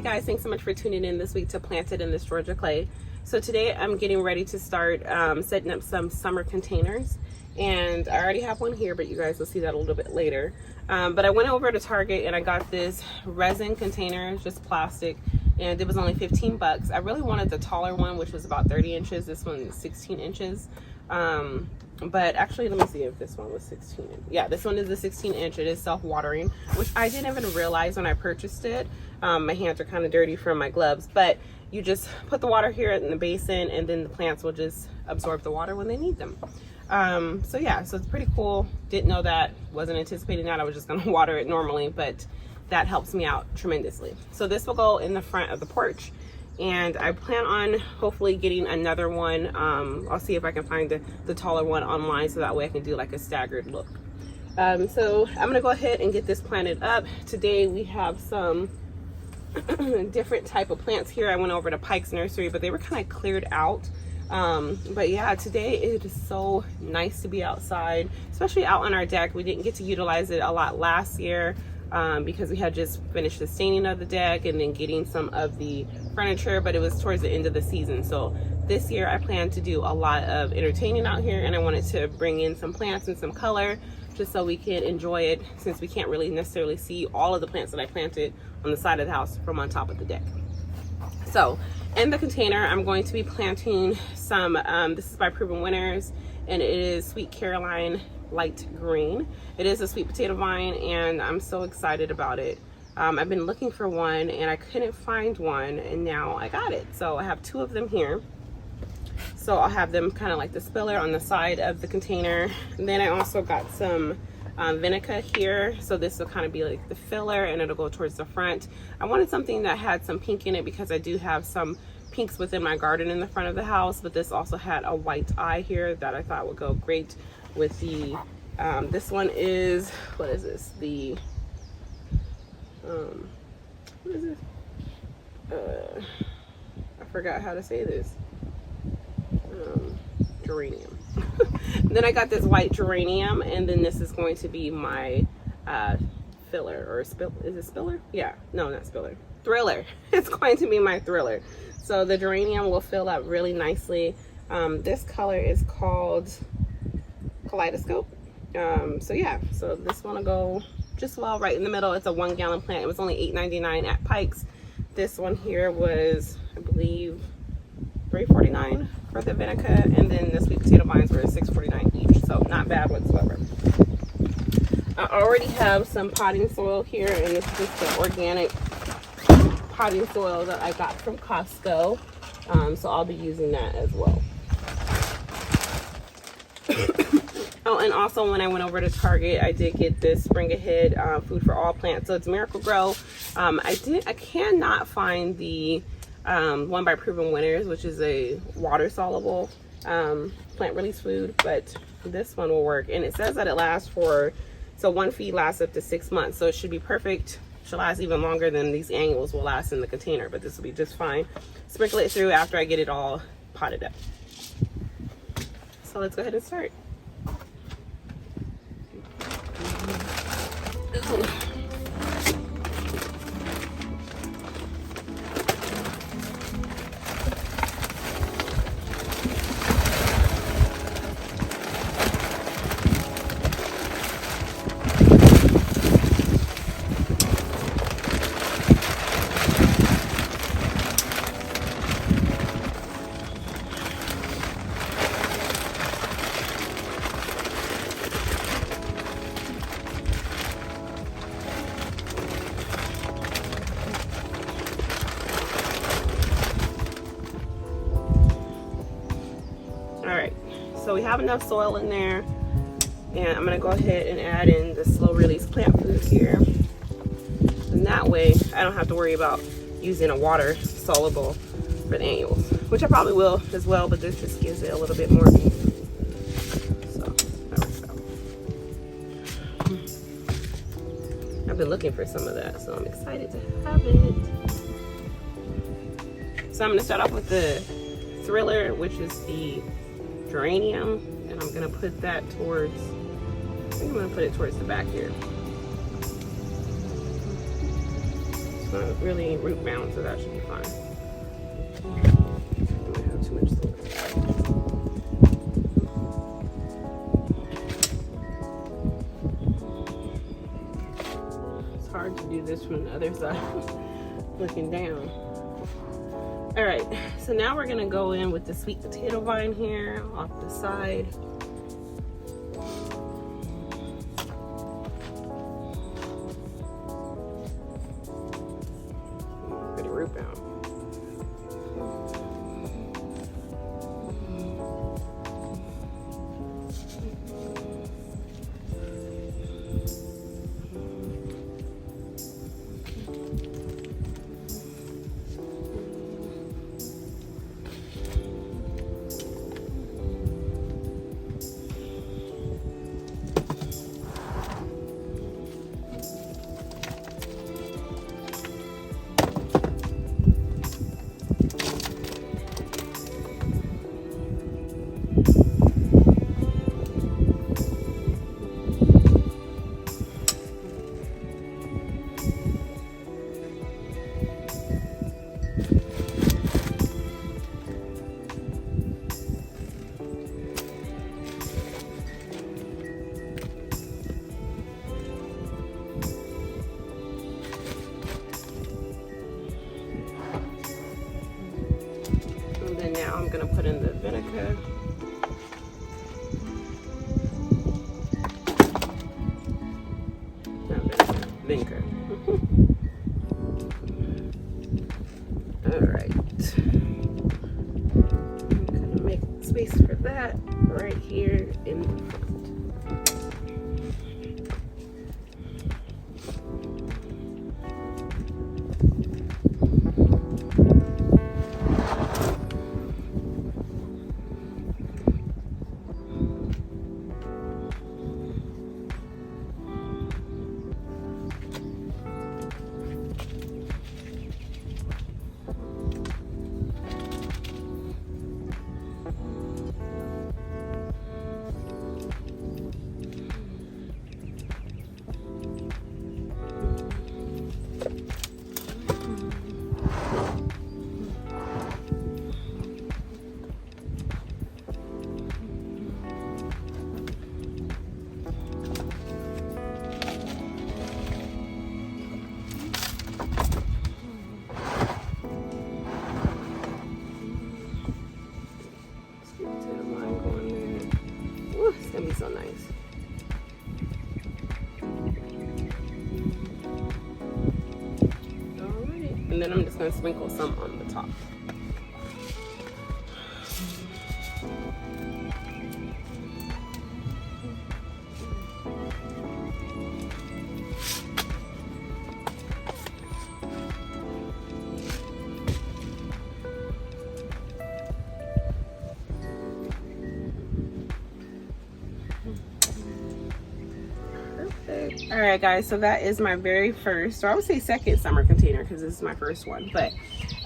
guys, thanks so much for tuning in this week to Planted in this Georgia Clay. So today I'm getting ready to start setting up some summer containers, and I already have one here, but you guys will see that a little bit later. But I went over to Target and I got this resin container, just plastic, and it was only 15 bucks. I really wanted the taller one, which was about 30 inches. This one is 16 inches. But actually, let me see if this one was 16. Yeah, this one is a 16 inch. It is self-watering, which I didn't even realize when I purchased it. My hands are kind of dirty from my gloves, but you just put the water here in the basin and then the plants will just absorb the water when they need them. So yeah, so it's pretty cool. Didn't know that, wasn't anticipating that. I was just gonna water it normally, but that helps me out tremendously. So this will go in the front of the porch, and I plan on hopefully getting another one. I'll see if I can find the taller one online, so that way I can do like a staggered look. So I'm gonna go ahead and get this planted up. Today we have some different type of plants here. I went over to Pike's nursery, but they were kind of cleared out. But yeah, today it is so nice to be outside, especially out on our deck. We didn't get to utilize it a lot last year because we had just finished the staining of the deck and then getting some of the furniture, but it was towards the end of the season. So this year I plan to do a lot of entertaining out here, and I wanted to bring in some plants and some color just so we can enjoy it, since we can't really necessarily see all of the plants that I planted on the side of the house from on top of the deck. So in the container, I'm going to be planting some, this is by Proven Winners, and it is Sweet Caroline Light Green. It is a sweet potato vine, and I'm so excited about it. I've been looking for one and I couldn't find one, and now I got it. So I have two of them here. So I'll have them kind of like the spiller on the side of the container. And then I also got some Vinica here, so this will kind of be like the filler, and it'll go towards the front. I wanted something that had some pink in it because I do have some pinks within my garden in the front of the house, but this also had a white eye here that I thought would go great with the this one is, what is this, the what is this, I forgot how to say this, geranium. Then I got this white geranium, and then this is going to be my filler, or is it spiller? Yeah, no, not spiller, thriller. It's going to be my thriller. So the geranium will fill up really nicely. This color is called Kaleidoscope. So yeah, so this one will go just well right in the middle. It's a 1 gallon plant. It was only $8.99 at Pike's. This one here was, I believe, $3.49 for the Vinica, and then the sweet potato vines were $6.49 each, so not bad whatsoever. I already have some potting soil here, and this is just the organic potting soil that I got from Costco, so I'll be using that as well. Oh, and also when I went over to Target, I did get this Spring Ahead food for all plants. So it's Miracle Grow. I cannot find the one by Proven Winners, which is a water soluble plant release food, but this one will work. And it says that it lasts for, so one feed lasts up to 6 months, so it should be perfect. Should last even longer than these annuals will last in the container, but this will be just fine. Sprinkle it through after I get it all potted up. So let's go ahead and start. So we have enough soil in there, and I'm gonna go ahead and add in the slow release plant food here, and that way I don't have to worry about using a water soluble for the annuals, which I probably will as well, but this just gives it a little bit more. So that works out. I've been looking for some of that, so I'm excited to have it. So I'm gonna start off with the Thriller, which is the geranium, and I'm gonna put that towards, I think I'm gonna put it towards the back here. not really root bound, so that should be fine. I don't have too much soil. It's hard to do this from the other side, looking down. All right, so now we're gonna go in with the sweet potato vine here off the side. Pretty root bound. Now I'm gonna put in the vinegar. Vinegar. All right. I'm gonna make space for that right here in the front. Gonna be so nice. Alright, and then I'm just gonna sprinkle some on the top. All right, guys, so that is my very first, or I would say second summer container, because this is my first one, but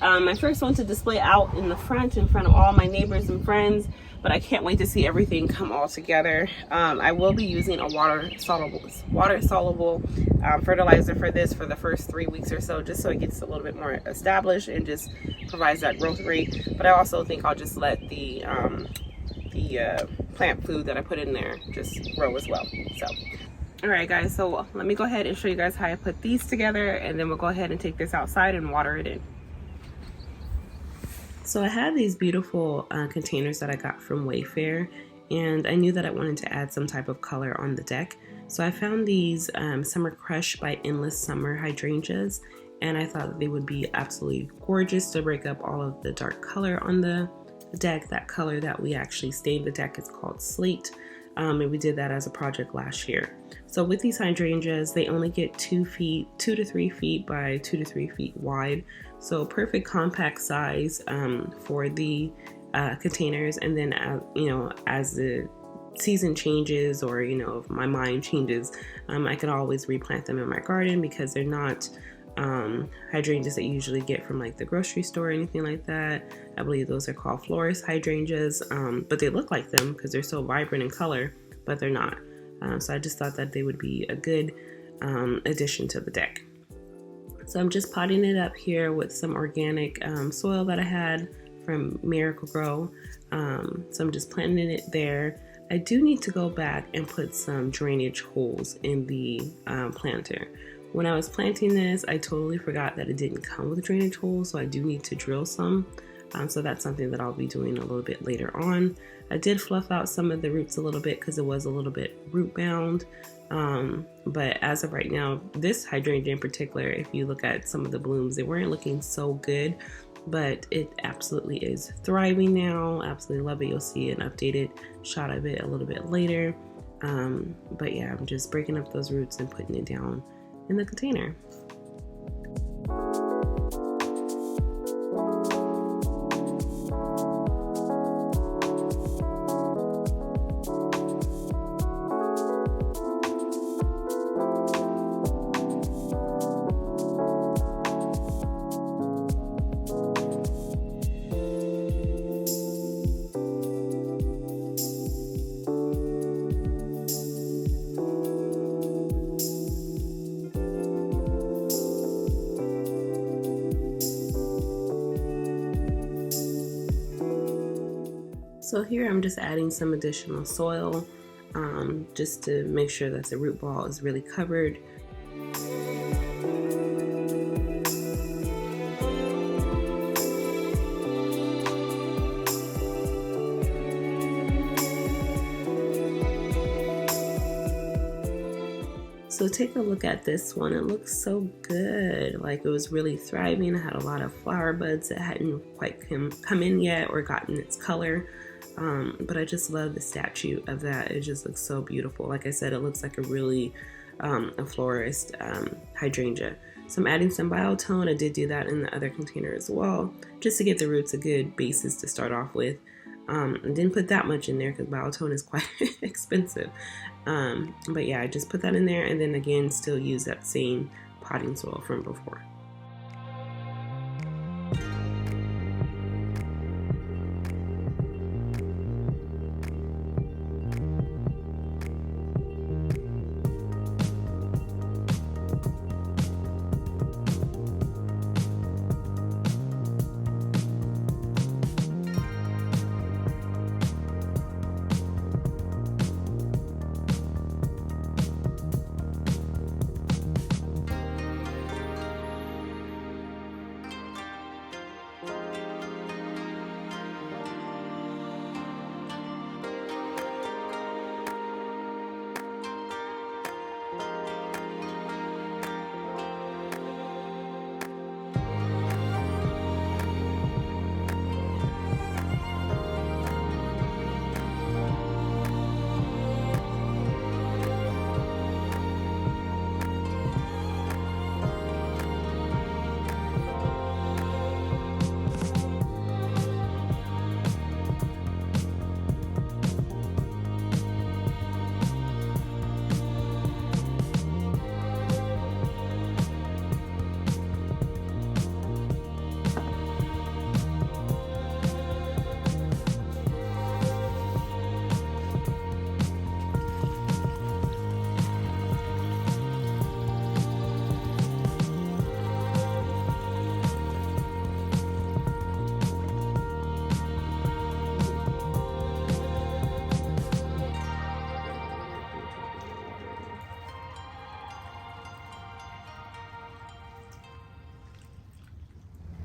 my first one to display out in the front, in front of all my neighbors and friends. But I can't wait to see everything come all together. I will be using a water soluble fertilizer for this for the first 3 weeks or so, just so it gets a little bit more established and just provides that growth rate. But I also think I'll just let the plant food that I put in there just grow as well. So all right, guys, so let me go ahead and show you guys how I put these together, and then we'll go ahead and take this outside and water it in. So I have these beautiful containers that I got from Wayfair, and I knew that I wanted to add some type of color on the deck. So I found these Summer Crush by Endless Summer hydrangeas, and I thought that they would be absolutely gorgeous to break up all of the dark color on the deck. That color that we actually stained the deck is called Slate. And we did that as a project last year. So with these hydrangeas, they only get 2 to 3 feet by 2 to 3 feet wide. So perfect compact size for the containers. And then, as the season changes, or, if my mind changes, I can always replant them in my garden, because they're not hydrangeas that you usually get from like the grocery store or anything like that. I believe those are called florist hydrangeas, but they look like them because they're so vibrant in color, but they're not. So I just thought that they would be a good addition to the deck. So I'm just potting it up here with some organic soil that I had from Miracle-Gro. So I'm just planting it there. I do need to go back and put some drainage holes in the planter. When I was planting this, I totally forgot that it didn't come with drainage holes, so I do need to drill some. So that's something that I'll be doing a little bit later on. I did fluff out some of the roots a little bit because it was a little bit root bound. But as of right now, this hydrangea in particular, if you look at some of the blooms, they weren't looking so good, but it absolutely is thriving now. Absolutely love it. You'll see an updated shot of it a little bit later. But yeah, I'm just breaking up those roots and putting it down in the container. So here I'm just adding some additional soil just to make sure that the root ball is really covered. So take a look at this one. It looks so good. Like it was really thriving. I had a lot of flower buds that hadn't quite come in yet or gotten its color. But I just love the statue of that. It just looks so beautiful. Like I said, it looks like a really a florist hydrangea. So I'm adding some biotone. I did do that in the other container as well, just to give the roots a good basis to start off with. I didn't put that much in there because biotone is quite expensive. But yeah, I just put that in there, and then again still use that same potting soil from before.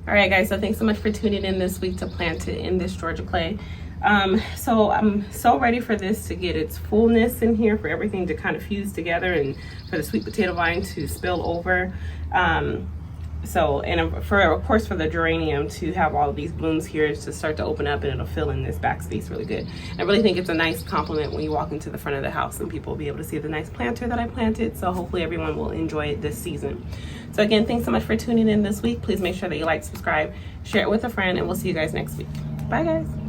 All right, guys, so thanks so much for tuning in this week to plant it in this Georgia clay. So I'm so ready for this to get its fullness in here, for everything to kind of fuse together and for the sweet potato vine to spill over. And of course for the geranium to have all of these blooms here to start to open up, and it'll fill in this backspace really good. I really think it's a nice compliment when you walk into the front of the house and people will be able to see the nice planter that I planted. So hopefully everyone will enjoy it this season. So again, thanks so much for tuning in this week. Please make sure that you like, subscribe, share it with a friend, and we'll see you guys next week. Bye, guys.